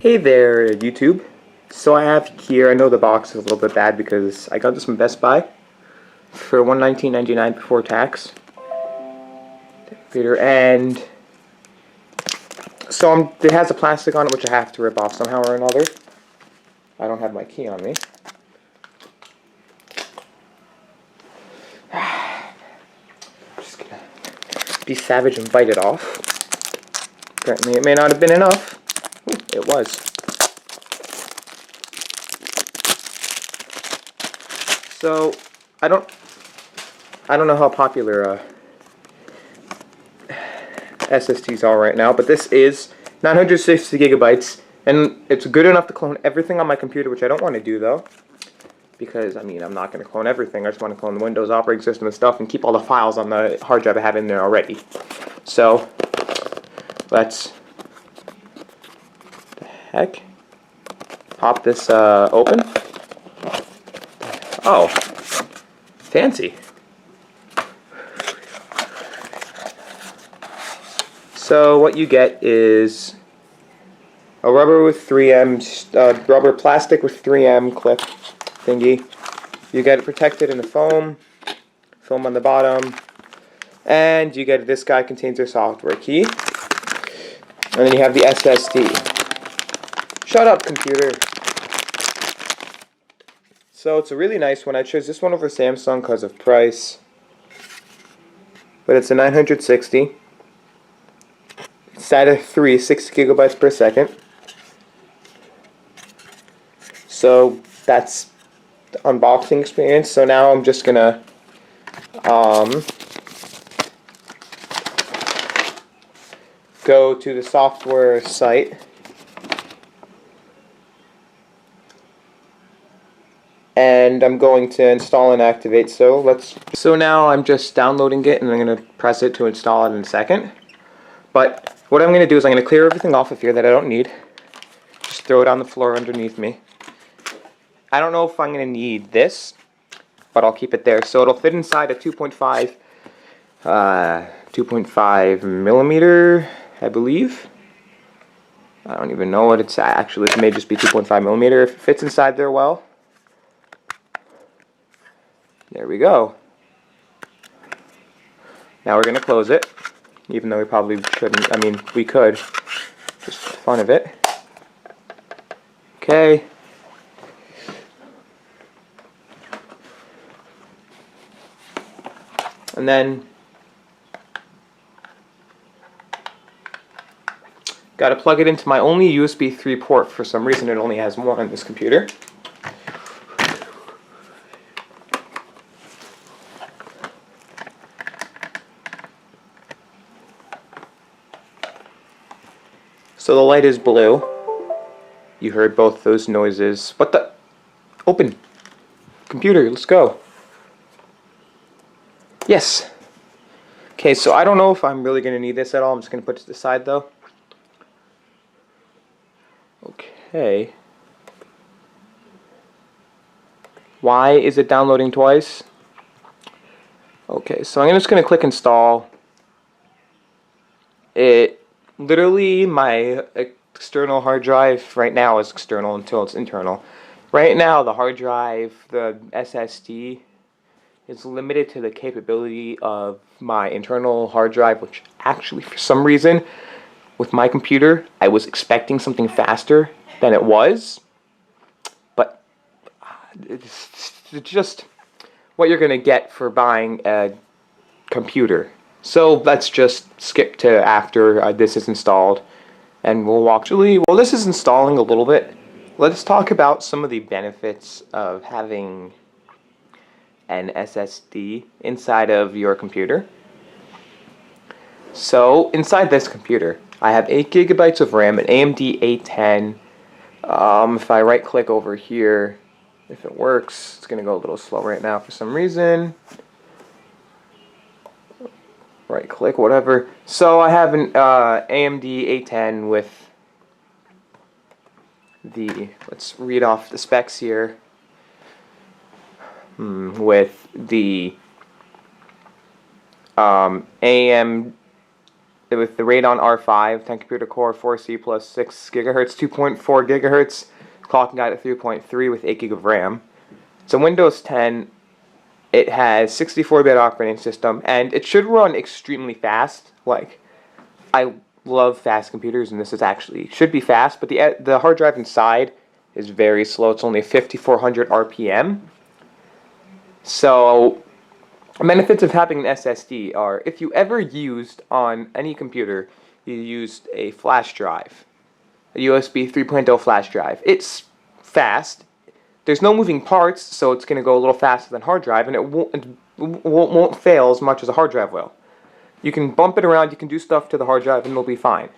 Hey there, YouTube. So I have here, I know the box is a little bit bad because I got this from Best Buy for $119.99 before tax. And so it has a plastic on it which I have to rip off somehow or another. I don't have my key on me. Just gonna be savage and bite it off. Apparently it may not have been enough. Ooh, it was. So I don't know how popular SSDs are right now, but this is 960 gigabytes, and it's good enough to clone everything on my computer, which I don't want to do though, because I mean I'm not going to clone everything. I just want to clone the Windows operating system and stuff, and keep all the files on the hard drive I have in there already. So let's pop this open. Oh, fancy. So what you get is a rubber with 3M, rubber plastic with 3M clip thingy. You get it protected in the foam on the bottom, and you get this guy contains your software key, and then you have the SSD. Shut up, computer. So it's a really nice one. I chose this one over Samsung because of price, but it's a 960. SATA 3, 6 gigabytes per second. So that's the unboxing experience. So now I'm just gonna go to the software site and I'm going to install and activate. So now I'm just downloading it, and I'm gonna press it to install it in a second. But what I'm going to do is I'm going to clear everything off of here that I don't need. Just throw it on the floor underneath me. I don't know if I'm going to need this, but I'll keep it there. So it'll fit inside a 2.5 millimeter, I believe. I don't even know what it's actually. It may just be 2.5 millimeter. If it fits inside there well. There we go. Now we're going to close it. Even though we probably shouldn't. I mean, we could. Just for the fun of it. Okay. And then got to plug it into my only USB 3 port. For some reason it only has one on this computer. So the light is blue. You heard both those noises. What the? Open. Computer, let's go. Yes. Okay, so I don't know if I'm really going to need this at all. I'm just going to put it to the side though. Okay. Why is it downloading twice? Okay, so I'm just going to click install. Literally, my external hard drive right now is external until it's internal. Right now, the hard drive, the SSD, is limited to the capability of my internal hard drive, which actually, for some reason, with my computer, I was expecting something faster than it was. But it's just what you're going to get for buying a computer. So let's just skip to after this is installed, and well, this is installing a little bit. Let's talk about some of the benefits of having an SSD inside of your computer. So inside this computer, I have 8 gigabytes of RAM, an AMD A10. If I right click over here, if it works, it's going to go a little slow right now for some reason. Right click, whatever. So I have an AMD A10 with the, let's read off the specs here, with the AMD with the Radeon R5, 10 computer core, 4C plus 6 gigahertz, 2.4 gigahertz, clocking out at 3.3 with 8 gig of RAM. It's a Windows 10. It has 64-bit operating system, and it should run extremely fast. Like, I love fast computers, and this is actually should be fast, but the hard drive inside is very slow. It's only 5,400 RPM. So, benefits of having an SSD are, if you ever used on any computer, you used a flash drive, a USB 3.0 flash drive. It's fast. There's no moving parts, so it's going to go a little faster than hard drive, and it won't fail as much as a hard drive will. You can bump it around, you can do stuff to the hard drive, and it'll be fine.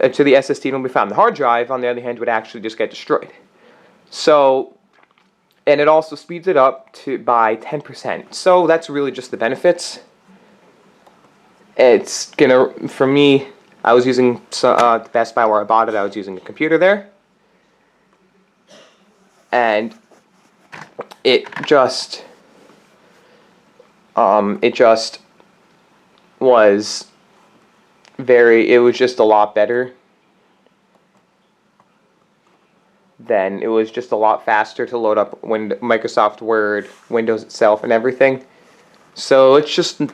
To the SSD, it'll be fine. The hard drive, on the other hand, would actually just get destroyed. So, and it also speeds it up by 10%. So that's really just the benefits. It's gonna, for me, I was using Best Buy where I bought it. I was using a computer there, and it just was it was just a lot better. Then it was just a lot faster to load up Microsoft Word, Windows itself, and everything. So it's just a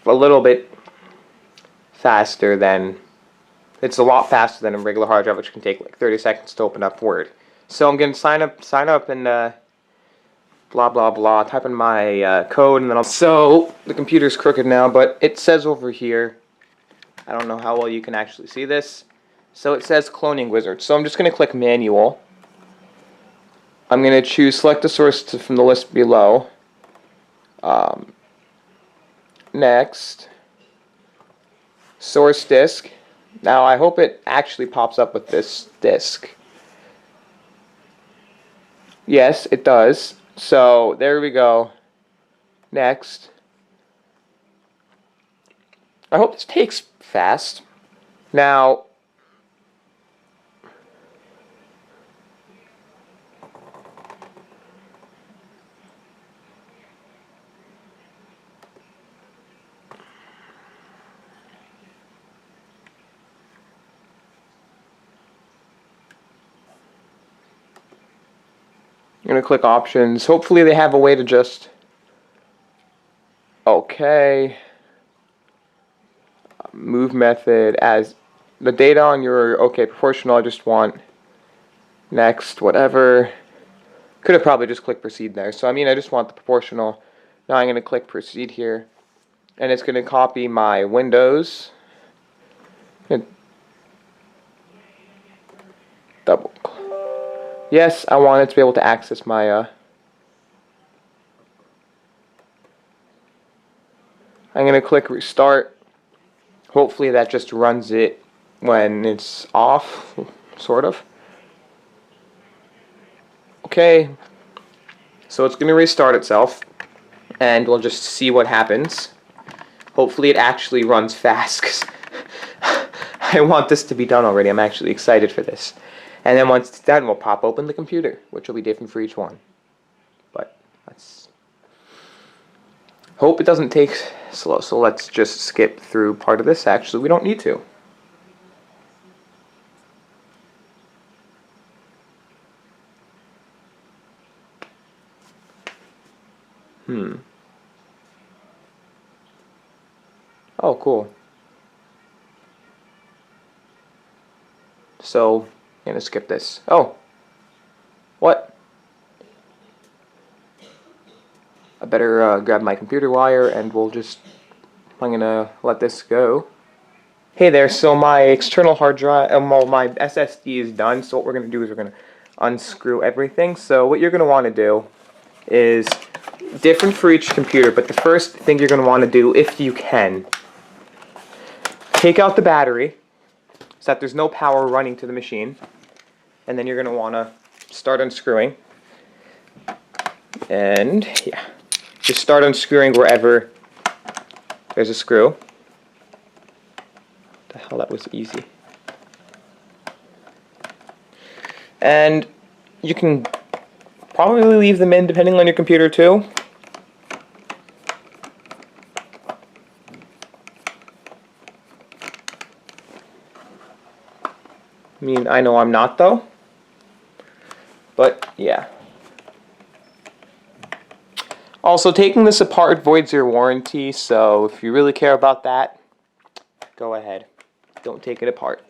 little bit faster than, it's a lot faster than a regular hard drive, which can take like 30 seconds to open up Word. So I'm going to sign up and blah blah blah, type in my code, and then so the computer's crooked now, but it says over here, I don't know how well you can actually see this. So it says cloning wizard. So I'm just going to click manual. I'm going to choose select a source from the list below. Next, source disk. Now I hope it actually pops up with this disk. Yes, it does. So there we go. Next. I hope this takes fast. Now, I'm going to click options. Hopefully they have a way to just, okay, move method as the data on your, okay, proportional, I just want next, whatever. Could have probably just clicked proceed there. So I mean, I just want the proportional. Now I'm going to click proceed here, and it's going to copy my Windows. Double. Yes, I want it to be able to access my I'm going to click restart. Hopefully that just runs it when it's off, sort of. Okay, so it's going to restart itself, and we'll just see what happens. Hopefully it actually runs fast, 'cause I want this to be done already. I'm actually excited for this. And then once it's done, we'll pop open the computer, which will be different for each one. But let's hope it doesn't take slow. So let's just skip through part of this. Actually, we don't need to. Oh, cool. So, I'm going to skip this. Oh. What? I better grab my computer wire, and I'm going to let this go. Hey there, so my external hard drive, well, my SSD is done, so what we're going to do is we're going to unscrew everything. So what you're going to want to do is different for each computer, but the first thing you're going to want to do, if you can, take out the battery so that there's no power running to the machine, and then you're going to want to start unscrewing. And yeah, just start unscrewing wherever there's a screw. What the hell, that was easy. And you can probably leave them in depending on your computer too. mean, I know I'm not though. But yeah. Also, taking this apart voids your warranty, so if you really care about that, go ahead. Don't take it apart.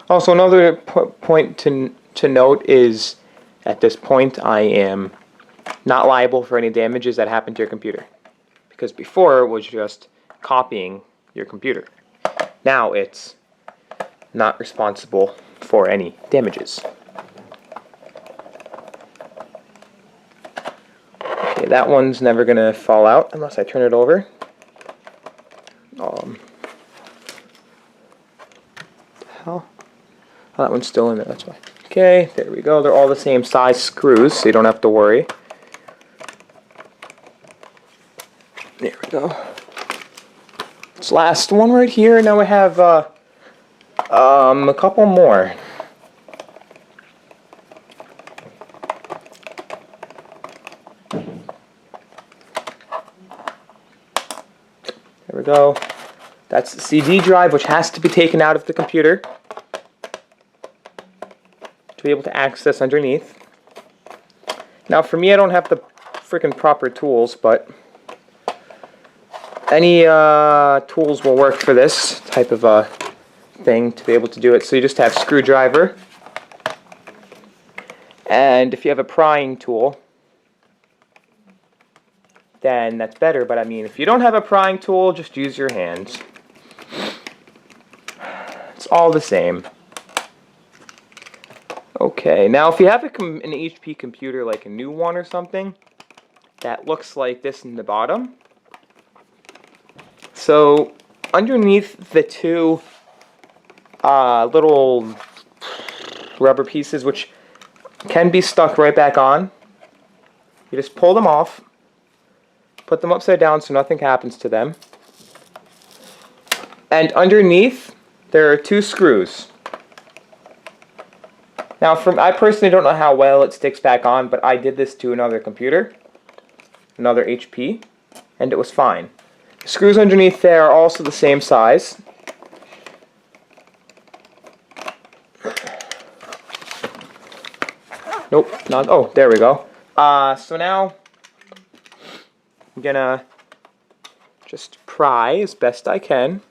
Also, another point to note is, at this point, I am not liable for any damages that happen to your computer. Because before, it was just copying your computer. Now, it's not responsible for any damages. Okay, that one's never going to fall out unless I turn it over. What the hell? Oh, that one's still in there, that's why. Okay, there we go. They're all the same size screws, so you don't have to worry. There we go. This last one right here. Now we have a couple more. There we go. That's the CD drive, which has to be taken out of the computer to be able to access underneath. Now, for me, I don't have the freaking proper tools, but any tools will work for this type of thing to be able to do it. So you just have screwdriver, and if you have a prying tool, then that's better. But I mean, if you don't have a prying tool, just use your hands. It's all the same. Okay, now if you have an HP computer, like a new one or something, that looks like this in the bottom. So underneath the two little rubber pieces, which can be stuck right back on, you just pull them off, put them upside down so nothing happens to them, and underneath there are two screws. Now, I personally don't know how well it sticks back on, but I did this to another computer, another HP, and it was fine. The screws underneath there are also the same size. Nope, not. Oh, there we go. So now I'm gonna just pry as best I can.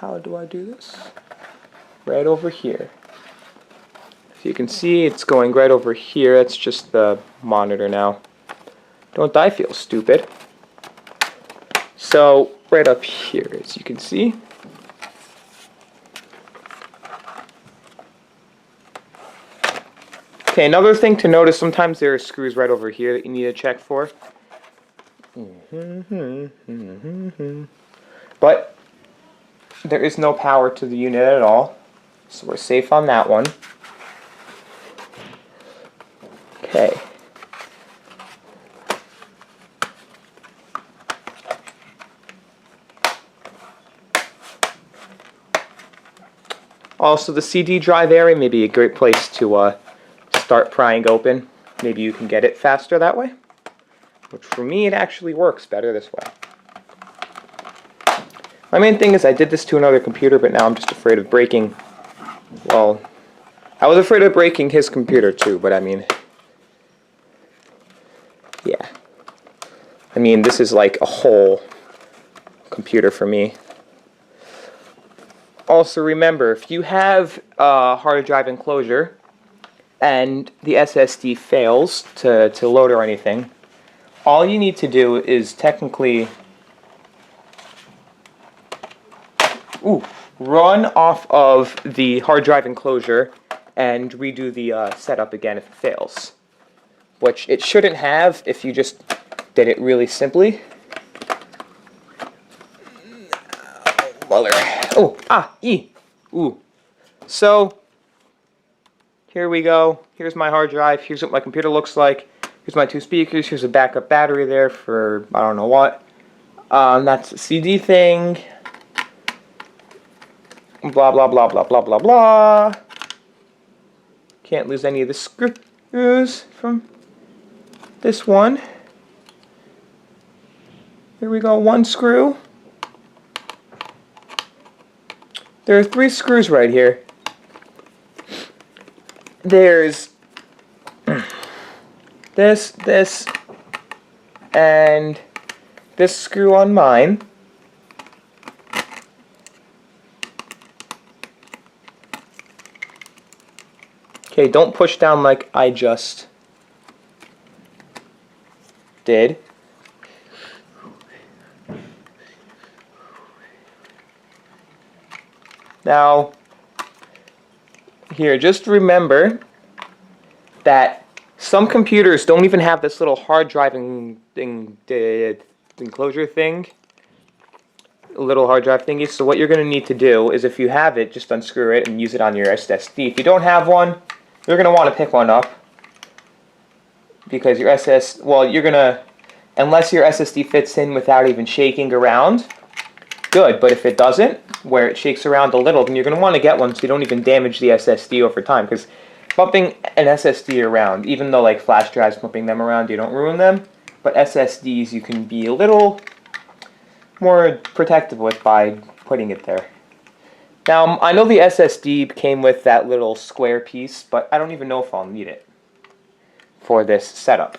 How do I do this? Right over here. If you can see, it's going right over here. That's just the monitor now. Don't I feel stupid? So, right up here, as you can see. Okay, another thing to notice, sometimes there are screws right over here that you need to check for. But there is no power to the unit at all, so we're safe on that one. Okay. Also, the CD drive area may be a great place to start prying open. Maybe you can get it faster that way. Which for me, it actually works better this way. My main thing is I did this to another computer, but now I'm just afraid of breaking, well, I was afraid of breaking his computer too, but I mean, yeah. I mean, this is like a whole computer for me. Also remember, if you have a hard drive enclosure and the SSD fails to load or anything, all you need to do is technically run off of the hard drive enclosure and redo the setup again if it fails. Which it shouldn't have if you just did it really simply. So, here we go. Here's my hard drive. Here's what my computer looks like. Here's my two speakers. Here's a backup battery there for I don't know what. That's a CD thing. blah, blah, blah, blah, blah, blah, blah. Can't lose any of the screws from this one. Here we go, one screw. There are 3 screws right here. There's this, and this screw on mine. Okay, don't push down like I just did. Now, here, just remember that some computers don't even have this little hard drive enclosure thing, little hard drive thingy. So what you're going to need to do is, if you have it, just unscrew it and use it on your SSD. If you don't have one, you're going to want to pick one up, because your you're going to, unless your SSD fits in without even shaking around, good. But if it doesn't, where it shakes around a little, then you're going to want to get one so you don't even damage the SSD over time, because bumping an SSD around, even though like flash drives, bumping them around, you don't ruin them, but SSDs you can be a little more protective with by putting it there. Now, I know the SSD came with that little square piece, but I don't even know if I'll need it for this setup.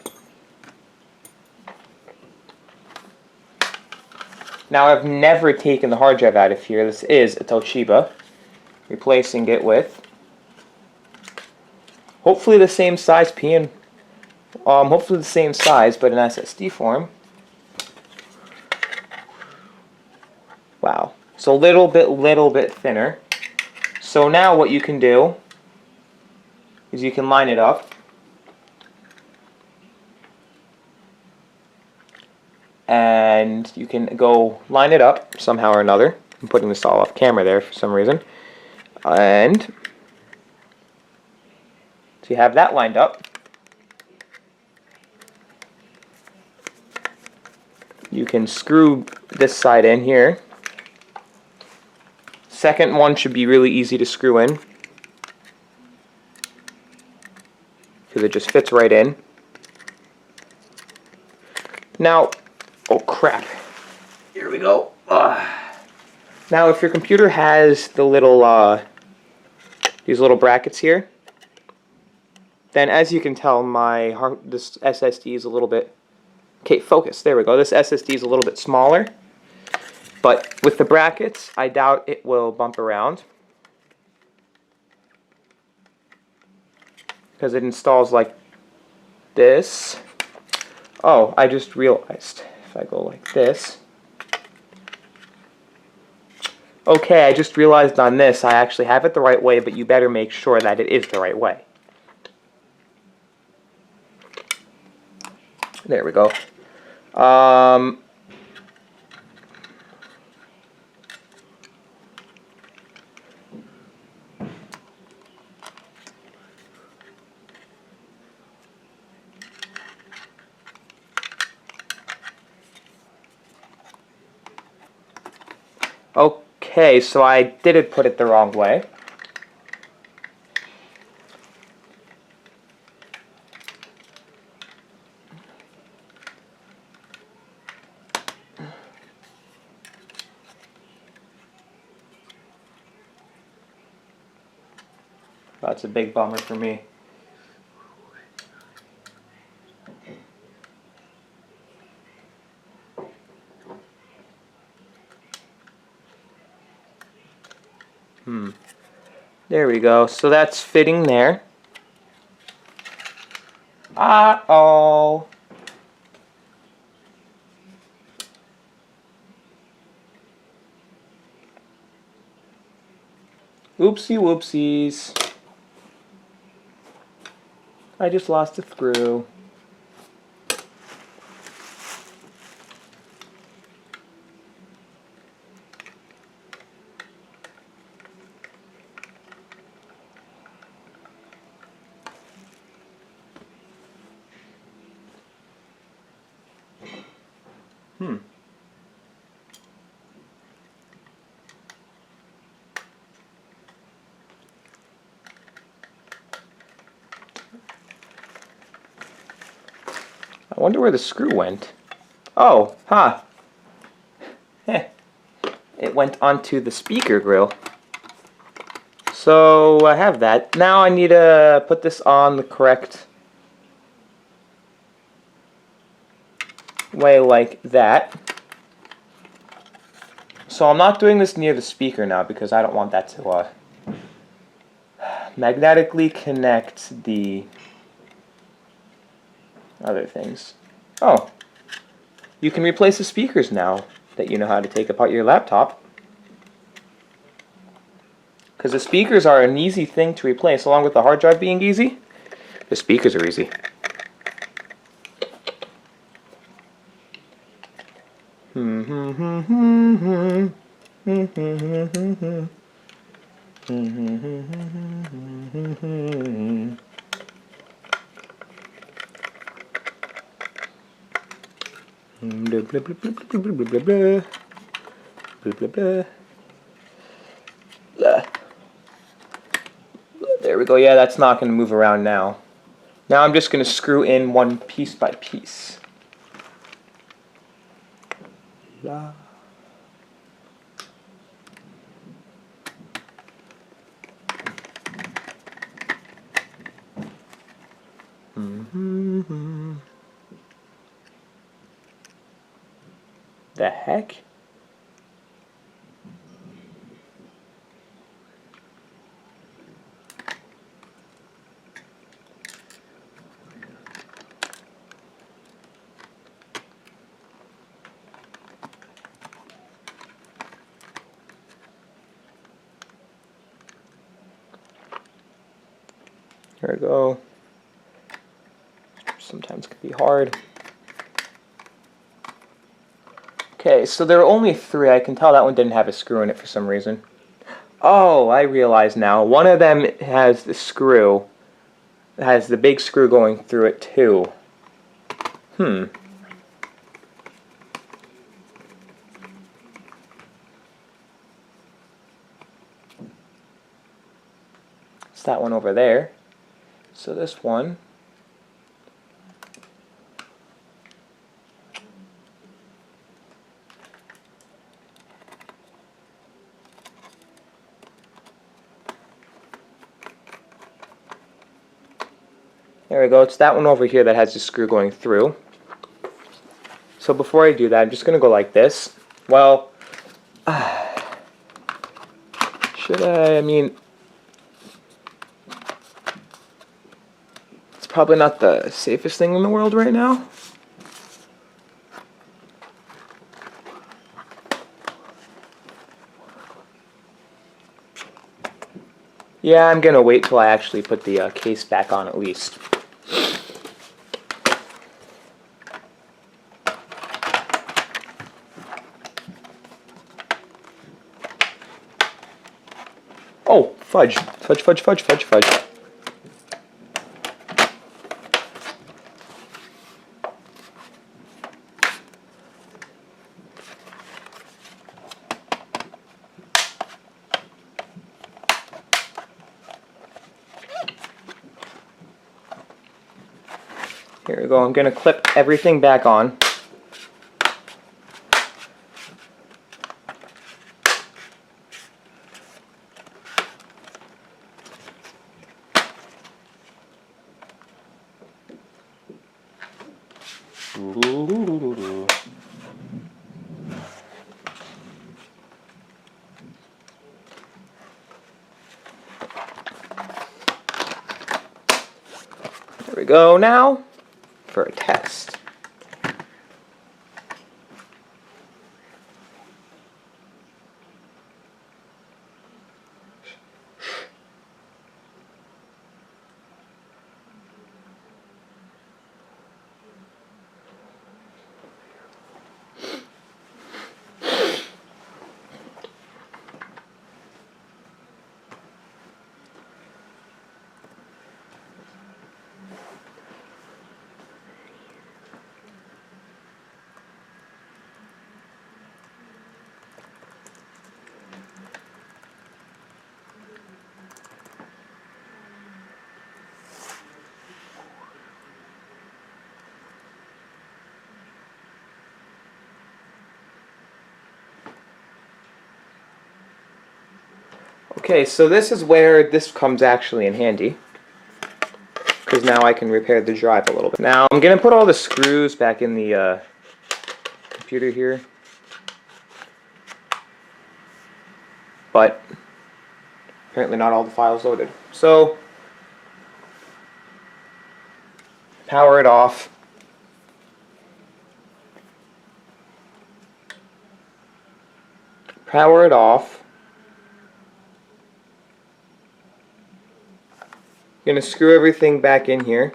Now, I've never taken the hard drive out of here. This is a Toshiba, replacing it with hopefully the same size hopefully the same size, but in SSD form. Wow, so a little bit thinner. So now what you can do is you can line it up. And you can go line it up somehow or another. I'm putting this all off camera there for some reason. And so you have that lined up. You can screw this side in here. Second one should be really easy to screw in, because it just fits right in. Now, oh crap. Here we go. Now, if your computer has the little, these little brackets here, then as you can tell, this SSD is a little bit, okay, focus, there we go. This SSD is a little bit smaller, but with the brackets, I doubt it will bump around, because it installs like this. Oh, I just realized. If I go like this. Okay, I just realized on this I actually have it the right way, but you better make sure that it is the right way. There we go. Okay, so I did put it the wrong way. That's a big bummer for me. There we go. So that's fitting there. Uh-oh. Oopsie whoopsies. I just lost a screw. I wonder where the screw went. Oh, huh. It went onto the speaker grill. So I have that. Now I need to put this on the correct way like that. So I'm not doing this near the speaker now because I don't want that to magnetically connect the other things. Oh, you can replace the speakers now that you know how to take apart your laptop. Because the speakers are an easy thing to replace, along with the hard drive being easy. The speakers are easy. Blah, blah, blah, blah, blah, blah, blah, blah. Blah, blah, blah. Blah. There we go. Yeah, that's not going to move around now. Now I'm just going to screw in one piece by piece. Blah. The heck? Here we go. Sometimes it can be hard. Okay, so there are only 3. I can tell that one didn't have a screw in it for some reason. Oh, I realize now. One of them has the screw. It has the big screw going through it too. It's that one over there. So this one. There we go. It's that one over here that has the screw going through. So before I do that, I'm just going to go like this. Well, should I? I mean, it's probably not the safest thing in the world right now. Yeah, I'm going to wait till I actually put the case back on at least. Oh, fudge. Fudge, fudge, fudge, fudge, fudge. Here we go. I'm going to clip everything back on. There we go. Now for a test. Okay, so this is where this comes actually in handy, because now I can repair the drive a little bit. Now I'm going to put all the screws back in the computer here, but apparently not all the files loaded. So power it off. Power it off. I'm going to screw everything back in here.